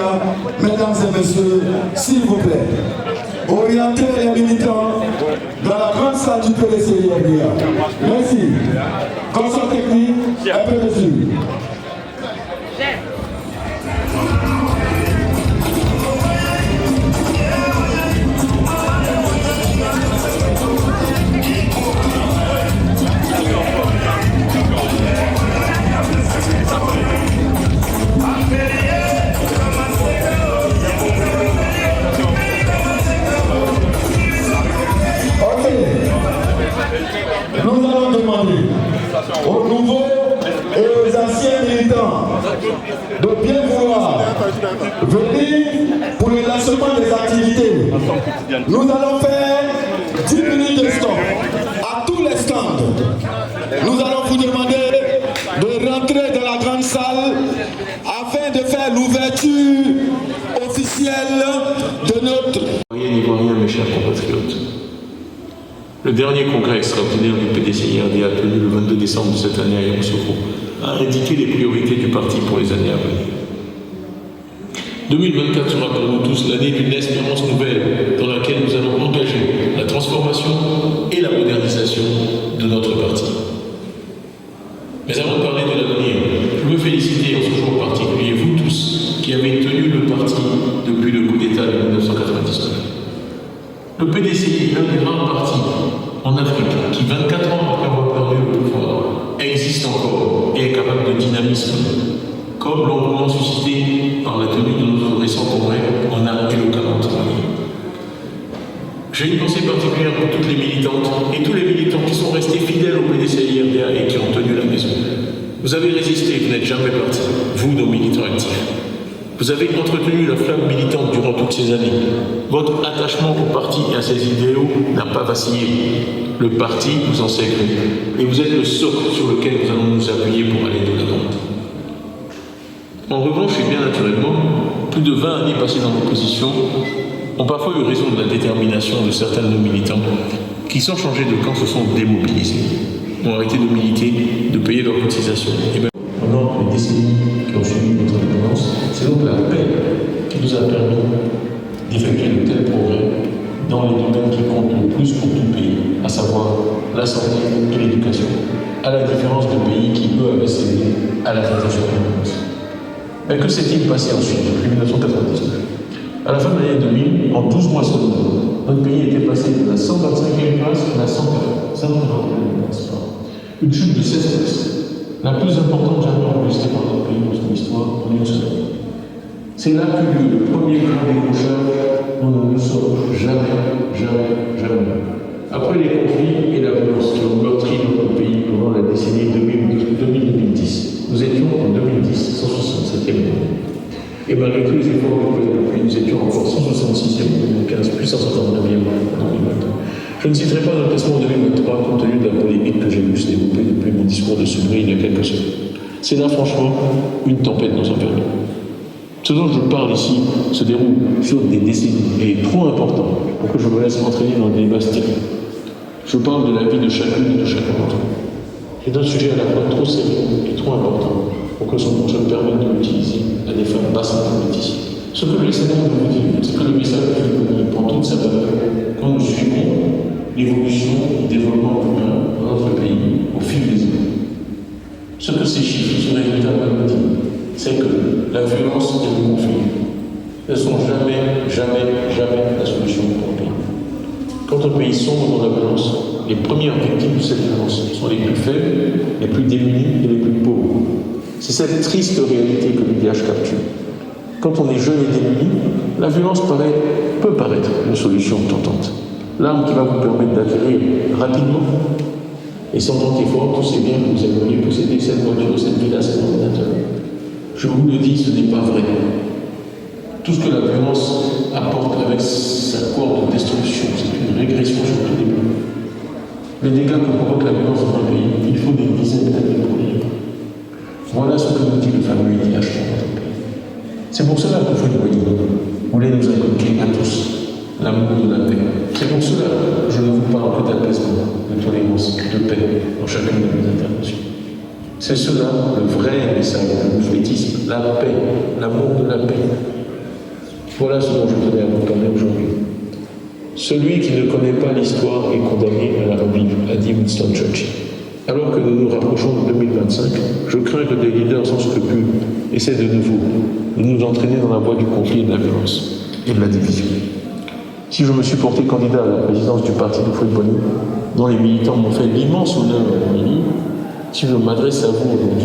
Sénégal, mesdames et messieurs, s'il vous plaît, orientez les militants dans la grande salle du PDC. Merci. Conseil technique, un peu dessus. Nous allons demander aux nouveaux et aux anciens militants de bien vouloir venir pour le lancement des activités. Nous allons faire 10 minutes de stop à tous les stands. Nous allons vous demander de rentrer dans la grande salle afin de faire l'ouverture officielle de notre... Ivoiriens, mes chers compatriotes. Le dernier congrès extraordinaire du PDCIRDA tenu le 22 décembre de cette année à Yamoussoukro a indiqué les priorités du parti pour les années à venir. 2024 sera pour nous tous l'année d'une espérance nouvelle dans laquelle nous allons engager la transformation et la modernisation de notre parti. Mais avant de parler de l'avenir, je veux féliciter en ce jour particulier vous tous qui avez tenu le parti depuis le coup d'État de 1999. Le PDCI est l'un des rares partis en Afrique qui, 24 ans après avoir perdu le pouvoir, existe encore et est capable de dynamisme, comme l'engouement suscité par la tenue de notre récent congrès en a éloquemment témoigné. J'ai une pensée particulière pour toutes les militantes et tous les militants qui sont restés fidèles au PDCI-RDA et qui ont tenu la maison. Vous avez résisté, vous n'êtes jamais partis, vous, nos militants actifs. Vous avez entretenu la flamme militante durant toutes ces années. Votre attachement au parti et à ses idéaux n'a pas vacillé. Le parti vous en sait gré. Et vous êtes le socle sur lequel nous allons nous appuyer pour aller de l'avant. En revanche, et bien naturellement, plus de 20 années passées dans l'opposition ont parfois eu raison de la détermination de certains de nos militants qui, sans changer de camp, se sont démobilisés, ont arrêté de militer, de payer leurs cotisations. Et bien, pendant les décennies qui ont suivi notre indépendance, c'est donc la paix qui nous a permis d'effectuer de tels progrès dans les domaines qui comptent le plus pour tout pays, à savoir la santé et l'éducation, à la différence de pays qui, eux, avaient cédé à la tentation de l'indépendance. Mais que s'est-il passé ensuite, depuis 1999 ? À la fin de l'année 2000, en 12 mois seulement, notre pays était passé de la 125e place à la 141e place. Une chute de 16 places, la plus importante jamais enregistrée par notre pays dans son histoire en une seule année. C'est là qu'eut lieu le premier grand décrochage dont nous ne sommes jamais. Après les conflits et la violence qui ont meurtri notre pays pendant la décennie 2000-2010, nous étions en 2010 167e année. Et malgré tous les efforts que nous avons depuis, nous étions encore 166e en 2015, puis 159e en 2022. Je ne citerai pas notre classement en 2023 compte tenu de la polémique que j'ai vu se développer depuis mon discours de Soubré il y a quelques semaines. C'est là franchement une tempête dans un verre d'eau. Ce dont je parle ici se déroule sur des décennies et est trop important pour que je me laisse entraîner dans le débat stérile. Je parle de la vie de chacune et de chacun d'entre nous. C'est un sujet à la fois trop sérieux et trop important pour que je me permette de l'utiliser à des fins bassement politiciennes. Ce que j'essaie de vous dire, c'est que le message de Philippe prend toute sa valeur quand nous suivons l'évolution du développement humain dans notre pays au fil des années. Ce que ces chiffres sont véritablement dit, c'est que la violence et le conflit ne sont jamais la solution pour le pays. Quand un pays sombre dans la violence, les premières victimes de cette violence sont les plus faibles, les plus démunis et les plus pauvres. C'est cette triste réalité que l'IDH capture. Quand on est jeune et démuni, la violence peut paraître une solution tentante. L'arme qui va vous permettre d'acquérir rapidement et sans grand effort tous ces biens que vous aimeriez posséder, cette voiture, cette villa, cet ordinateur. Je vous le dis, ce n'est pas vrai. Tout ce que la violence apporte avec sa corde de destruction, c'est une régression sur tous les plans. Les dégâts que provoque la violence dans un pays, il faut des dizaines d'années pour les vivre. Voilà ce que nous dit le fameux IDH pour notre pays. C'est pour cela que Fouad voulait nous inculquer à tous l'amour de la paix. C'est pour cela que je ne vous parle que d'apaisement, de tolérance, de paix dans chacune de mes interventions. C'est cela le vrai message du mousquetisme, la paix, l'amour de la paix. Voilà ce dont je tenais à vous parler aujourd'hui. Celui qui ne connaît pas l'histoire est condamné à la revivre, a dit Winston Churchill. Alors que nous nous rapprochons de 2025, je crains que des leaders sans scrupules essaient de nouveau de nous entraîner dans la voie du conflit et de la violence et de la division. Si je me suis porté candidat à la présidence du parti de Houphouët-Boigny, dont les militants m'ont fait l'immense honneur d'être élu, si je m'adresse à vous aujourd'hui,